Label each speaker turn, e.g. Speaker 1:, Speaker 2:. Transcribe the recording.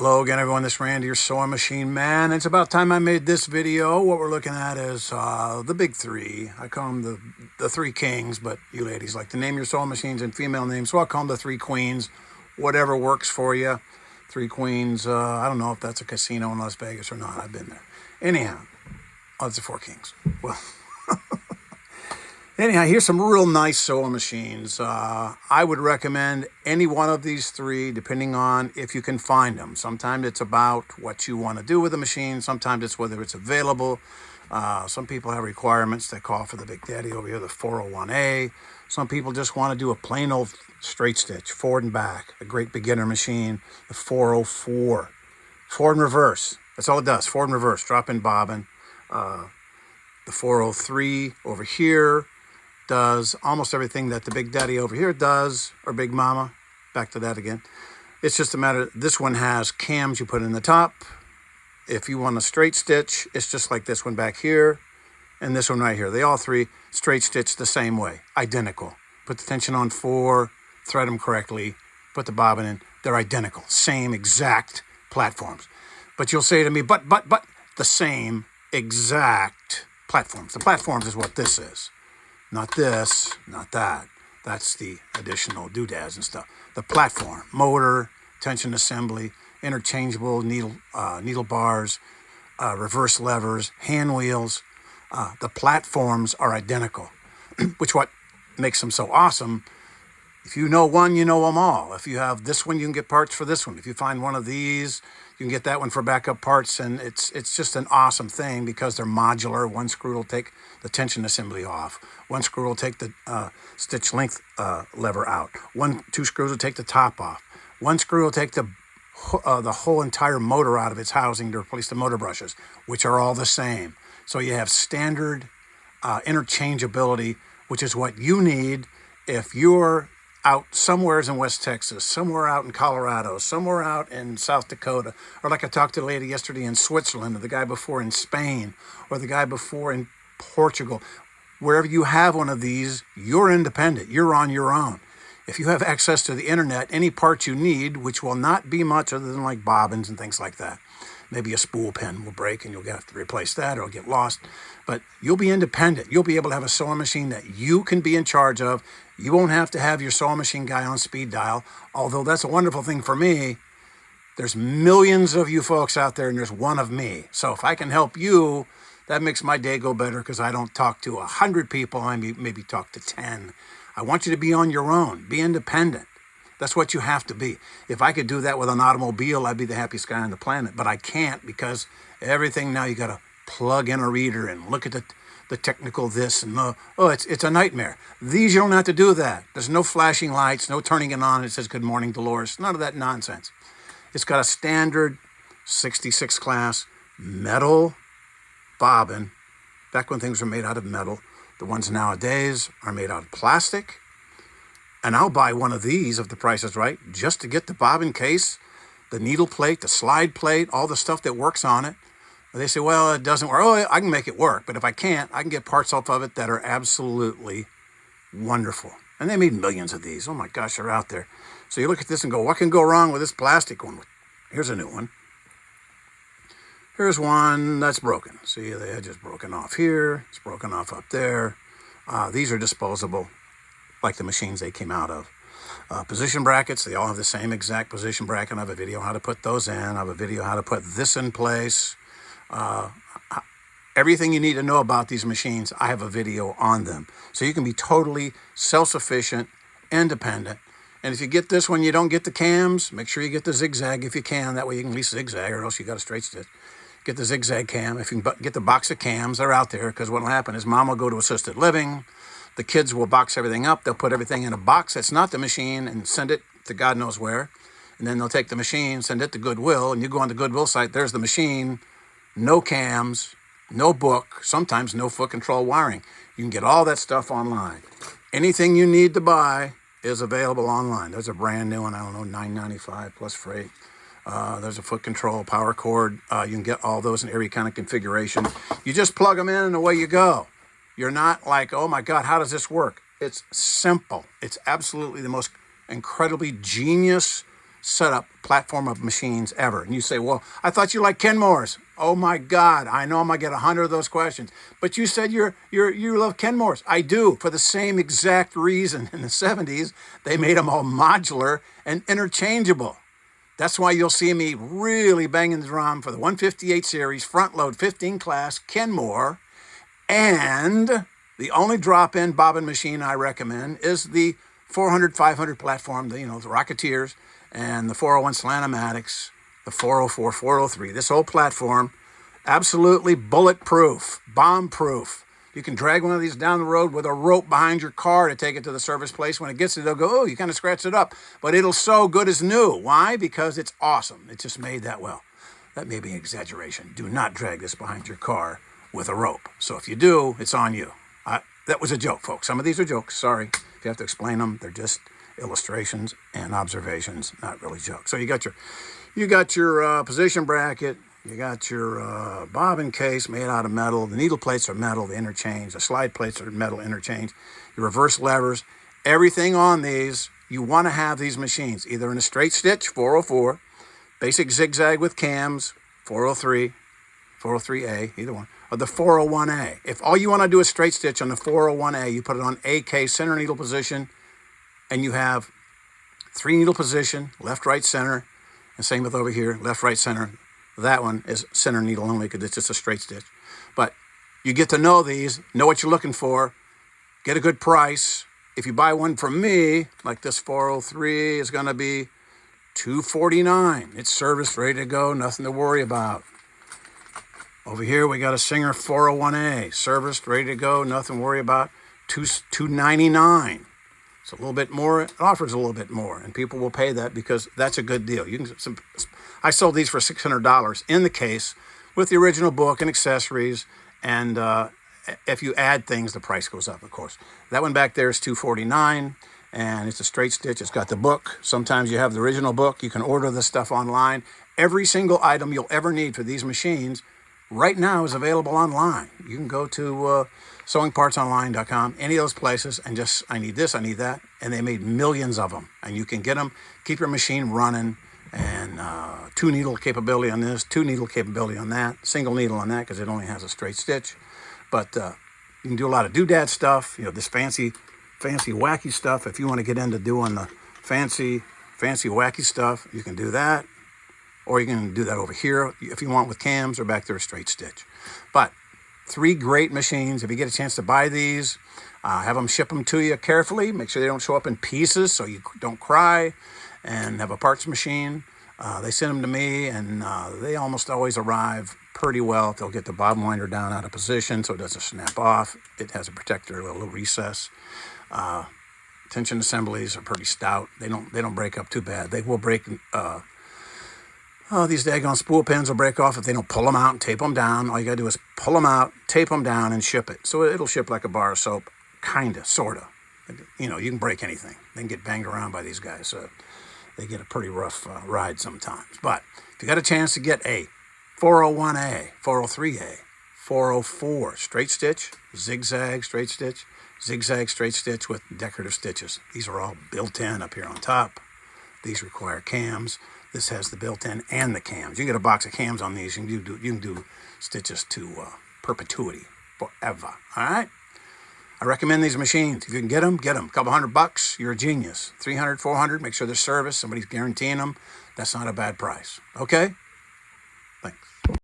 Speaker 1: Hello again, everyone. This is Randy, your sewing machine man. It's about time I made this video. What we're looking at is the big three. I call them the three kings, but you ladies like to name your sewing machines in female names, so I'll call them the three queens. Whatever works for you. Three queens. I don't know if that's a casino in Las Vegas or not. I've been there. Anyhow, it's the four kings. Well, anyhow, here's some real nice sewing machines. I would recommend any one of these three, depending on if you can find them. Sometimes it's about what you want to do with the machine. Sometimes it's whether it's available. Some people have requirements that call for the Big Daddy over here, the 401A. Some people just want to do a plain old straight stitch, forward and back, a great beginner machine, the 404. Forward and reverse, that's all it does, forward and reverse, drop in bobbin. The 403 over here does almost everything that the Big Daddy over here does, or Big Mama. Back to that again. It's just a matter, this one has cams you put in the top. If you want a straight stitch, it's just like this one back here, and this one right here. They all three straight stitch the same way, identical. Put the tension on 4, thread them correctly, put the bobbin in. They're identical, same exact platforms. But you'll say to me, but, the same exact platforms. The platforms is what this is. Not this, not that. That's the additional doodads and stuff. The platform, motor, tension assembly, interchangeable needle bars, reverse levers, hand wheels. The platforms are identical, which what makes them so awesome. If you know one, you know them all. If you have this one, you can get parts for this one. If you find one of these, you can get that one for backup parts, and it's just an awesome thing because they're modular. One screw will take the tension assembly off. One screw will take the stitch length lever out. Two screws will take the top off. One screw will take the whole entire motor out of its housing to replace the motor brushes, which are all the same. So you have standard interchangeability, which is what you need if you're out somewheres in West Texas, somewhere out in Colorado, somewhere out in South Dakota, or like I talked to a lady yesterday in Switzerland, or the guy before in Spain, or the guy before in Portugal. Wherever you have one of these, you're independent. You're on your own. If you have access to the internet, any part you need, which will not be much other than like bobbins and things like that. Maybe a spool pin will break and you'll have to replace that or get lost. But you'll be independent. You'll be able to have a sewing machine that you can be in charge of. You won't have to have your sewing machine guy on speed dial, although that's a wonderful thing for me. There's millions of you folks out there and there's one of me. So if I can help you, that makes my day go better because I don't talk to 100 people. I maybe talk to 10. I want you to be on your own. Be independent. That's what you have to be. If I could do that with an automobile, I'd be the happiest guy on the planet. But I can't because everything now you got to plug in a reader and look at the technical this and it's a nightmare. These you don't have to do that. There's no flashing lights, no turning it on. It says good morning, Dolores. None of that nonsense. It's got a standard 66 class metal bobbin. Back when things were made out of metal. The ones nowadays are made out of plastic. And I'll buy one of these if the price is right, just to get the bobbin case, the needle plate, the slide plate, all the stuff that works on it. They say, well, it doesn't work. Oh, I can make it work. But if I can't, I can get parts off of it that are absolutely wonderful. And they made millions of these. Oh my gosh, they're out there. So you look at this and go, what can go wrong with this plastic one? Here's a new one. Here's one that's broken. See, the edge is broken off here. It's broken off up there. These are disposable, like the machines they came out of. Position brackets, they all have the same exact position bracket. I have a video on how to put those in. I have a video on how to put this in place. Everything you need to know about these machines, I have a video on them. So you can be totally self-sufficient, independent. And if you get this one, you don't get the cams, make sure you get the zigzag if you can. That way you can at least zigzag, or else you got a straight stitch. Get the zigzag cam. If you can get the box of cams, they're out there, because what will happen is mom will go to assisted living. The kids will box everything up. They'll put everything in a box that's not the machine and send it to God knows where. And then they'll take the machine, send it to Goodwill, and you go on the Goodwill site, there's the machine, no cams, no book, sometimes no foot control wiring. You can get all that stuff online. Anything you need to buy is available online. There's a brand new one, I don't know, $9.95 plus freight. There's a foot control, power cord. You can get all those in every kind of configuration. You just plug them in and away you go. You're not like, oh my God, how does this work? It's simple. It's absolutely the most incredibly genius setup platform of machines ever. And you say, well, I thought you liked Kenmore's. Oh my God, I know I'm gonna get 100 of those questions. But you said you love Kenmore's. I do, for the same exact reason. In the 70s, they made them all modular and interchangeable. That's why you'll see me really banging the drum for the 158 series, front load 15 class Kenmore. And the only drop-in bobbin machine I recommend is the 400, 500 platform, the Rocketeers, and the 401 Slantomatics, the 404, 403. This whole platform, absolutely bulletproof, bomb-proof. You can drag one of these down the road with a rope behind your car to take it to the service place. When it gets there, they'll go, oh, you kind of scratched it up. But it'll so good as new. Why? Because it's awesome. It's just made that well. That may be an exaggeration. Do not drag this behind your car with a rope. So if you do, it's on you. That was a joke, folks. Some of these are jokes. Sorry if you have to explain them. They're just illustrations and observations, not really jokes. So you got your position bracket. You got your bobbin case made out of metal. The needle plates are metal, the interchange. The slide plates are metal interchange. Your reverse levers. Everything on these, you want to have these machines either in a straight stitch, 404, basic zigzag with cams, 403, 403A, either one, or the 401A. If all you want to do is straight stitch on the 401A, you put it on AK, center needle position, and you have 3 needle position, left, right, center, and same with over here, left, right, center. That one is center needle only because it's just a straight stitch. But you get to know these, know what you're looking for, get a good price. If you buy one from me, like this 403 is going to be $249. It's serviced, ready to go, nothing to worry about. Over here, we got a Singer 401A, serviced, ready to go, nothing to worry about, $299. It's a little bit more, it offers a little bit more, and people will pay that because that's a good deal. I sold these for $600 in the case with the original book and accessories, and if you add things, the price goes up, of course. That one back there is $249, and it's a straight stitch. It's got the book. Sometimes you have the original book. You can order this stuff online. Every single item you'll ever need for these machines right now is available online. You can go to sewingpartsonline.com, any of those places, and just, I need this, I need that. And they made millions of them. And you can get them, keep your machine running, and 2 needle capability on this, 2 needle capability on that, single needle on that because it only has a straight stitch. But you can do a lot of doodad stuff, this fancy, wacky stuff. If you want to get into doing the fancy, wacky stuff, you can do that. Or you can do that over here if you want with cams, or back there a straight stitch. But 3 great machines. If you get a chance to buy these, have them ship them to you carefully. Make sure they don't show up in pieces so you don't cry. And have a parts machine. They send them to me, and they almost always arrive pretty well. They'll get the bobbin winder down out of position so it doesn't snap off. It has a protector, a little recess. Tension assemblies are pretty stout. They don't break up too bad. They will break. These daggone spool pins will break off if they don't pull them out and tape them down. All you got to do is pull them out, tape them down, and ship it. So it'll ship like a bar of soap, kind of, sort of. You can break anything. They can get banged around by these guys. So they get a pretty rough ride sometimes. But if you got a chance to get a 401A, 403A, 404 straight stitch, zigzag straight stitch, zigzag straight stitch with decorative stitches. These are all built in up here on top. These require cams. This has the built-in and the cams. You can get a box of cams on these. You can do stitches to perpetuity, forever. All right? I recommend these machines. If you can get them, get them. A couple $100, you're a genius. 300, 400, make sure they're serviced. Somebody's guaranteeing them. That's not a bad price. Okay? Thanks.